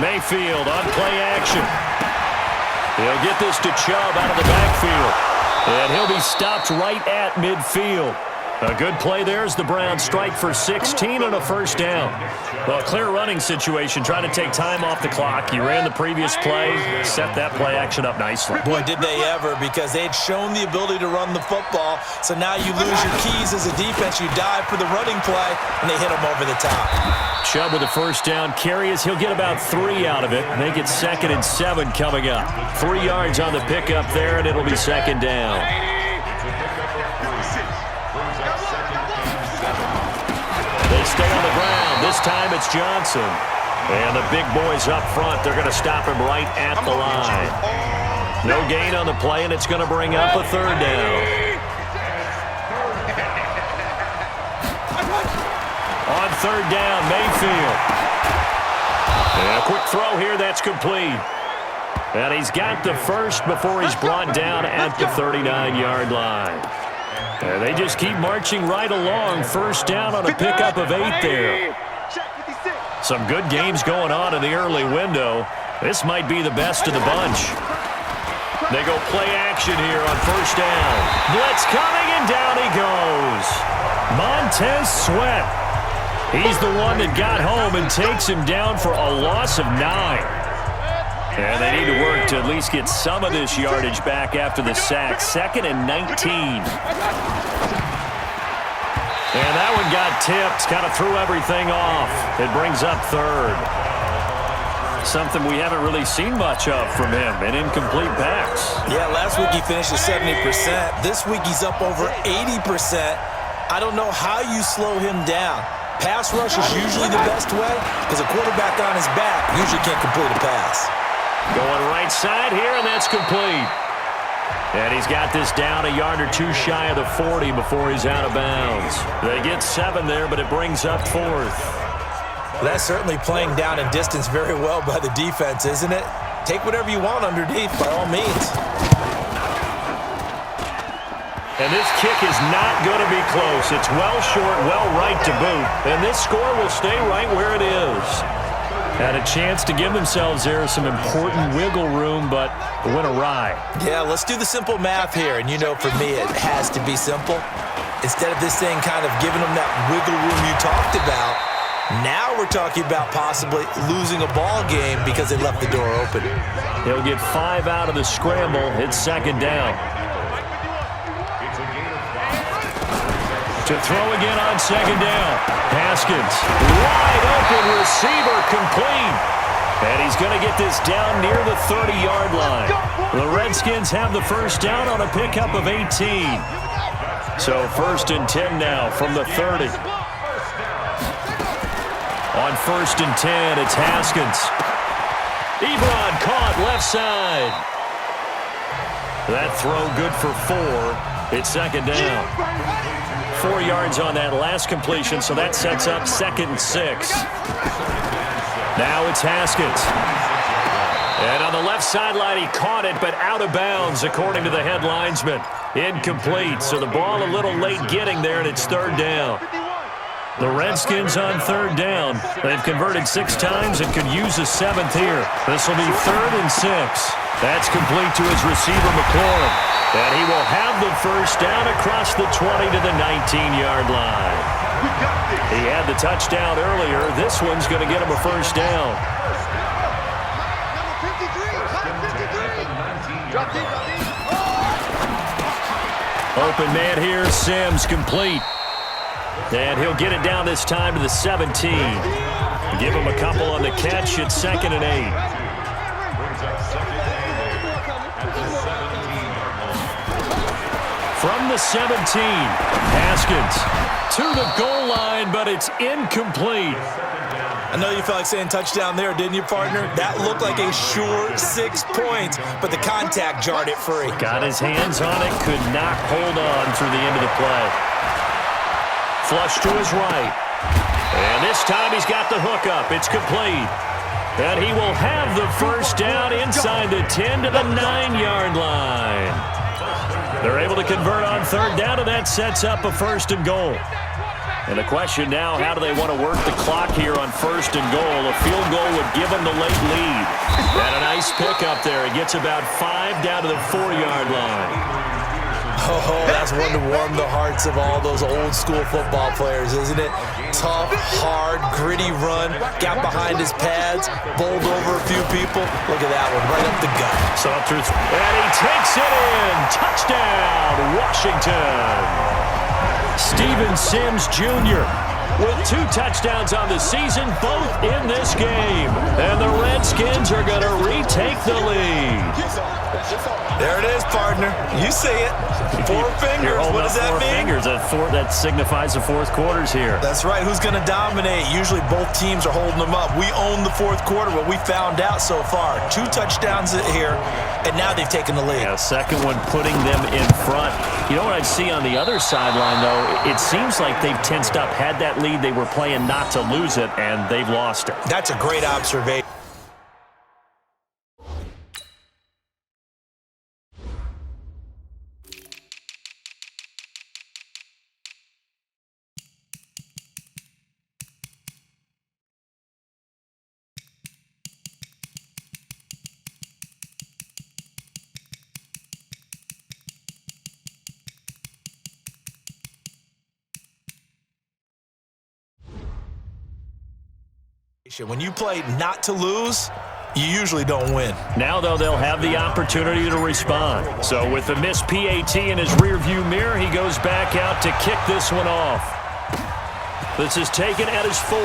Mayfield on play action. He'll get this to Chubb out of the backfield. And he'll be stopped right at midfield. A good play there as the Browns strike for 16 on a first down. Well, a clear running situation, trying to take time off the clock. You ran the previous play, set that play action up nicely. Boy, did they ever, because they had shown the ability to run the football. So now you lose your keys as a defense. You dive for the running play, and they hit them over the top. Chubb with a first down carry as he'll get about 3 out of it. Make it 2nd and 7 coming up. 3 yards on the pickup there, and it'll be 2nd down. They stay on the ground. This time it's Johnson. And the big boys up front, they're going to stop him right at the line. No gain on the play, and it's going to bring up a 3rd down. On 3rd down, Mayfield. And a quick throw here, that's complete. And he's got the first before he's brought down at the 39-yard line. And they just keep marching right along. First down on a pickup of 8 there. Some good games going on in the early window. This might be the best of the bunch. They go play action here on first down. Blitz coming, and down he goes. Montez Sweat. He's the one that got home and takes him down for a loss of 9. And they need to work to at least get some of this yardage back after the sack. 2nd and 19. And that one got tipped, kind of threw everything off. It brings up 3rd. Something we haven't really seen much of from him, an incomplete pass. Yeah, last week he finished at 70%. This week he's up over 80%. I don't know how you slow him down. Pass rush is usually the best way because a quarterback on his back usually can't complete a pass. Going right side here, and that's complete. And he's got this down a yard or 2 shy of the 40 before he's out of bounds. They get 7 there, but it brings up 4th. That's certainly playing down in distance very well by the defense, isn't it? Take whatever you want underneath, by all means. And this kick is not going to be close. It's well short, well right to boot. And this score will stay right where it is. Had a chance to give themselves there some important wiggle room, but it went awry. Yeah, let's do the simple math here. And you know, for me, it has to be simple. Instead of this thing kind of giving them that wiggle room you talked about, now we're talking about possibly losing a ball game because they left the door open. He'll get 5 out of the scramble. It's 2nd down. To throw again on 2nd down. Haskins, wide open receiver, complete. And he's going to get this down near the 30-yard line. The Redskins have the first down on a pickup of 18. So 1st and 10 now from the 30. On 1st and 10, it's Haskins. Ebron caught left side. That throw good for 4. It's 2nd down. 4 yards on that last completion, so that sets up 2nd and 6. Now it's Haskins. And on the left sideline, he caught it, but out of bounds, according to the head linesman. Incomplete, so the ball a little late getting there, and it's 3rd down. The Redskins on 3rd down. They've converted 6 times and could use a 7th here. This will be 3rd and 6. That's complete to his receiver, McLaurin. And he will have the first down across the 20 to the 19-yard line. He had the touchdown earlier. This one's going to get him a first down. Open man here, Sims, complete. And he'll get it down this time to the 17. Give him a couple on the catch. It's 2nd and 8. From the 17, Haskins to the goal line, but it's incomplete. I know you felt like saying touchdown there, didn't you, partner? That looked like a sure 6 points, but the contact jarred it free. Got his hands on it, could not hold on through the end of the play. Flush to his right. And this time he's got the hook up. It's complete. And he will have the first down inside the 10 to the 9-yard line. They're able to convert on 3rd down, and that sets up a 1st and goal. And the question now, how do they want to work the clock here on 1st and goal? A field goal would give them the late lead. And a nice pickup there. He gets about 5 down to the 4-yard line. Oh, that's one to warm the hearts of all those old-school football players, isn't it? Tough, hard, gritty run, got behind his pads, bowled over a few people. Look at that one, right up the gut. And he takes it in. Touchdown, Washington. Steven Sims Jr. with 2 touchdowns on the season, both in this game. And the Redskins are going to retake the lead. There it is, partner. You see it. 4 fingers. What does that mean? 4 fingers. That signifies the fourth quarter's here. That's right. Who's going to dominate? Usually both teams are holding them up. We own the fourth quarter, but we found out so far. 2 touchdowns here, and now they've taken the lead. Yeah, second one putting them in front. You know what I see on the other sideline, though? It seems like they've tensed up. Had that lead, they were playing not to lose it, and they've lost it. That's a great observation. When you play not to lose, you usually don't win. Now, though, they'll have the opportunity to respond. So with the missed PAT in his rearview mirror, he goes back out to kick this one off. This is taken at his 4.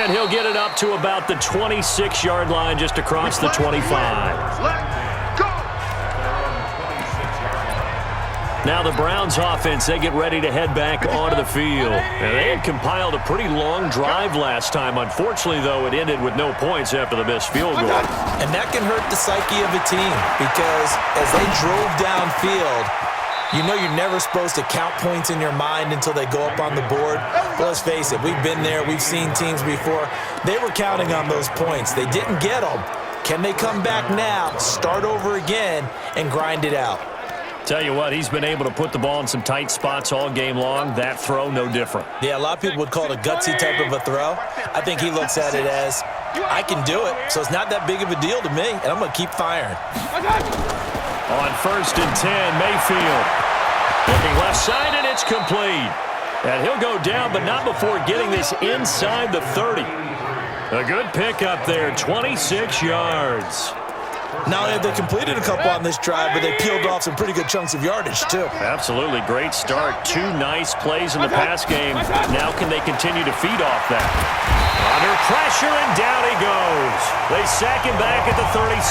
And he'll get it up to about the 26-yard line, just across the 25. Now the Browns offense, they get ready to head back onto the field. And they had compiled a pretty long drive last time. Unfortunately, though, it ended with no points after the missed field goal. And that can hurt the psyche of a team because as they drove downfield, you know you're never supposed to count points in your mind until they go up on the board. But let's face it, we've been there. We've seen teams before. They were counting on those points. They didn't get them. Can they come back now, start over again, and grind it out? Tell you what, he's been able to put the ball in some tight spots all game long. That throw, no different. Yeah, a lot of people would call it a gutsy type of a throw. I think he looks at it as, I can do it, so it's not that big of a deal to me, and I'm going to keep firing. On 1st and 10, Mayfield. Looking left side, and it's complete. And he'll go down, but not before getting this inside the 30. A good pickup there, 26 yards. Not only have they completed a couple on this drive, but they peeled off some pretty good chunks of yardage, too. Absolutely. Great start. 2 nice plays in the pass game. Now can they continue to feed off that? Under pressure, and down he goes. They sack him back at the 36.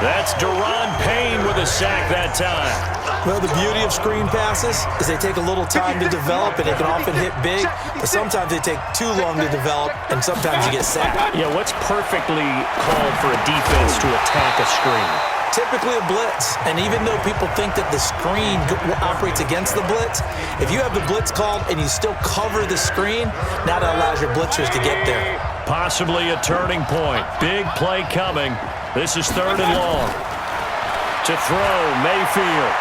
That's Deron Payne with a sack that time. Well, the beauty of screen passes is they take a little time to develop, and they can often hit big, but sometimes they take too long to develop, and sometimes you get sacked. Yeah, what's perfectly called for a defense to attack a screen? Typically a blitz, and even though people think that the screen operates against the blitz, if you have the blitz called and you still cover the screen, now that allows your blitzers to get there. Possibly a turning point. Big play coming. This is 3rd and long. To throw, Mayfield.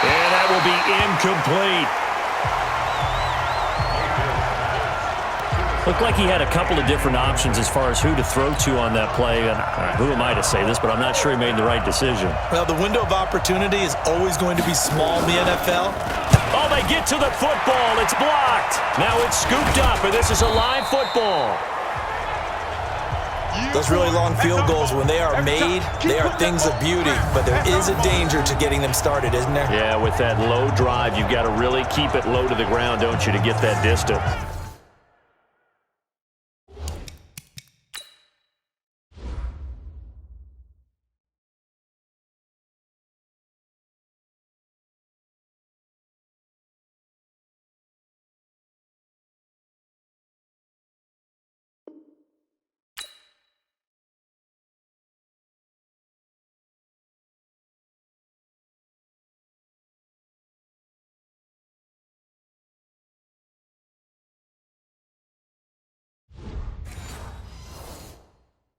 And that will be incomplete. Looked like he had a couple of different options as far as who to throw to on that play. And who am I to say this, but I'm not sure he made the right decision. Well, the window of opportunity is always going to be small in the NFL. Oh, they get to the football. It's blocked. Now it's scooped up, and this is a live football. Those really long field goals, when they are made, they are things of beauty. But there is a danger to getting them started, isn't there? Yeah, with that low drive, you've got to really keep it low to the ground, don't you, to get that distance.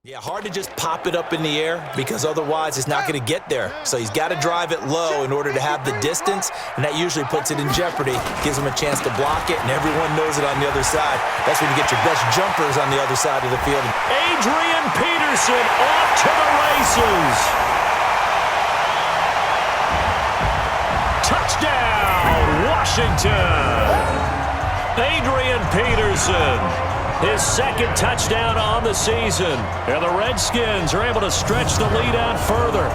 Yeah, hard to just pop it up in the air because otherwise it's not going to get there. So he's got to drive it low in order to have the distance, and that usually puts it in jeopardy, gives him a chance to block it, and everyone knows it on the other side. That's when you get your best jumpers on the other side of the field. Adrian Peterson off to the races. Touchdown, Washington. Adrian Peterson, his second touchdown on the season. And the Redskins are able to stretch the lead out further.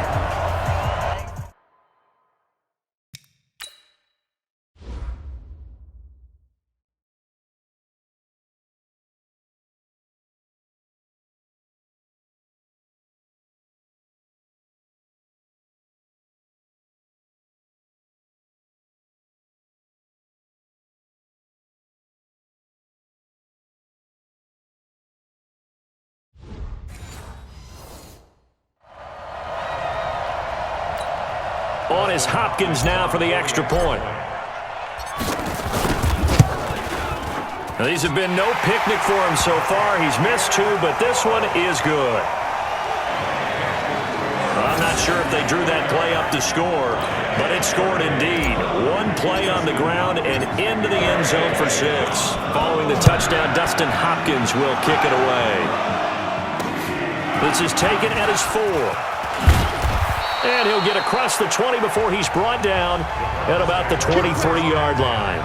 On is Hopkins now for the extra point. Now, these have been no picnic for him so far. He's missed two, but this one is good. I'm not sure if they drew that play up to score, but it scored indeed. One play on the ground and into the end zone for 6. Following the touchdown, Dustin Hopkins will kick it away. This is taken at his 4. And he'll get across the 20 before he's brought down at about the 23-yard line.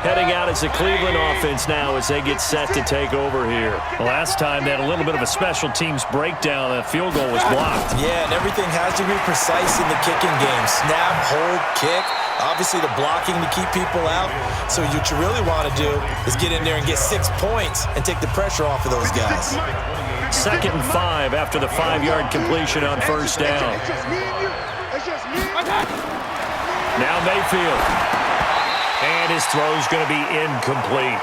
Heading out is the Cleveland offense now as they get set to take over here. Last time they had a little bit of a special teams breakdown. The field goal was blocked. Yeah, and everything has to be precise in the kicking game. Snap, hold, kick. Obviously the blocking to keep people out. So what you really want to do is get in there and get 6 points and take the pressure off of those guys. 2nd and 5 after the 5-yard completion on first down. Now Mayfield. And his throw's going to be incomplete.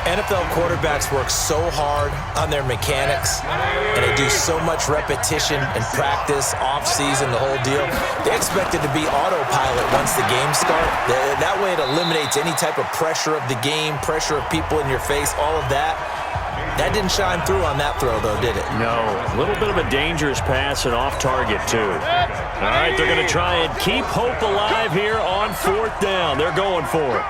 NFL quarterbacks work so hard on their mechanics, and they do so much repetition and practice, off-season, the whole deal. They expect it to be autopilot once the game starts. That way it eliminates any type of pressure of the game, pressure of people in your face, all of that. That didn't shine through on that throw, though, did it? No. A little bit of a dangerous pass and off target, too. All right, they're going to try and keep hope alive here on 4th down. They're going for it.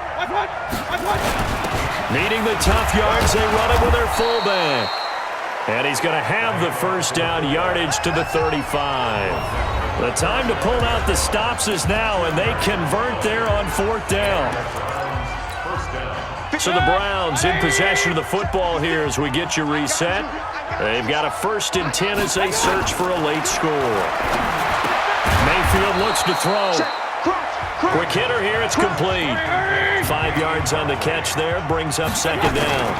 Needing the tough yards, they run it with their fullback. And he's going to have the first down yardage to the 35. The time to pull out the stops is now, and they convert there on 4th down. So the Browns in possession of the football here as we get you reset. They've got a 1st and 10 as they search for a late score. Mayfield looks to throw. Quick hitter here, it's complete. 5 yards on the catch there, brings up 2nd down.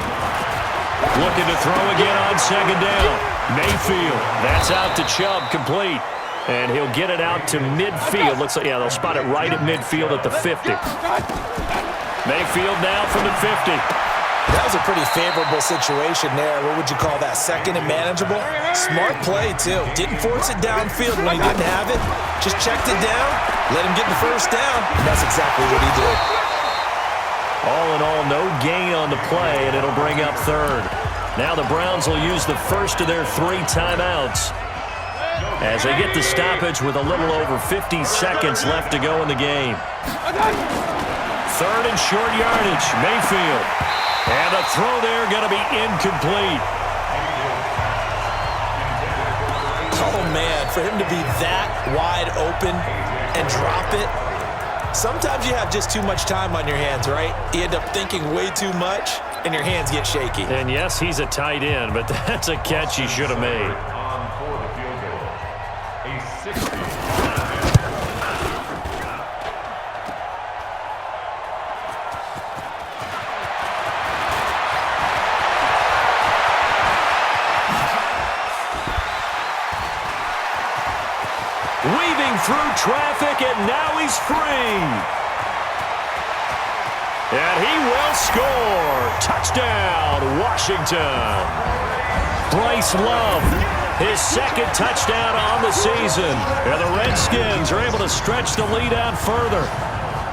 Looking to throw again on 2nd down. Mayfield, that's out to Chubb, complete. And he'll get it out to midfield. Looks like, yeah, they'll spot it right at midfield at the 50. Mayfield now from the 50. That was a pretty favorable situation there. What would you call that? 2nd and manageable? Smart play, too. Didn't force it downfield when he didn't have it. Just checked it down, let him get the first down, and that's exactly what he did. All in all, no gain on the play, and it'll bring up 3rd. Now the Browns will use the first of their 3 timeouts as they get the stoppage with a little over 50 seconds left to go in the game. 3rd and short yardage, Mayfield. And the throw there going to be incomplete. Oh, man, for him to be that wide open and drop it. Sometimes you have just too much time on your hands, right? You end up thinking way too much, and your hands get shaky. And, yes, he's a tight end, but that's a catch he should have made. Weaving through traffic, and now he's free. And he will score. Touchdown, Washington. Bryce Love, his 2nd touchdown on the season. And the Redskins are able to stretch the lead out further.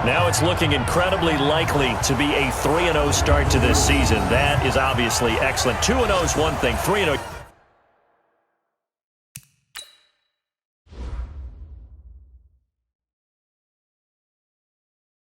Now it's looking incredibly likely to be a 3-0 start to this season. That is obviously excellent. 2-0 is one thing. 3-0.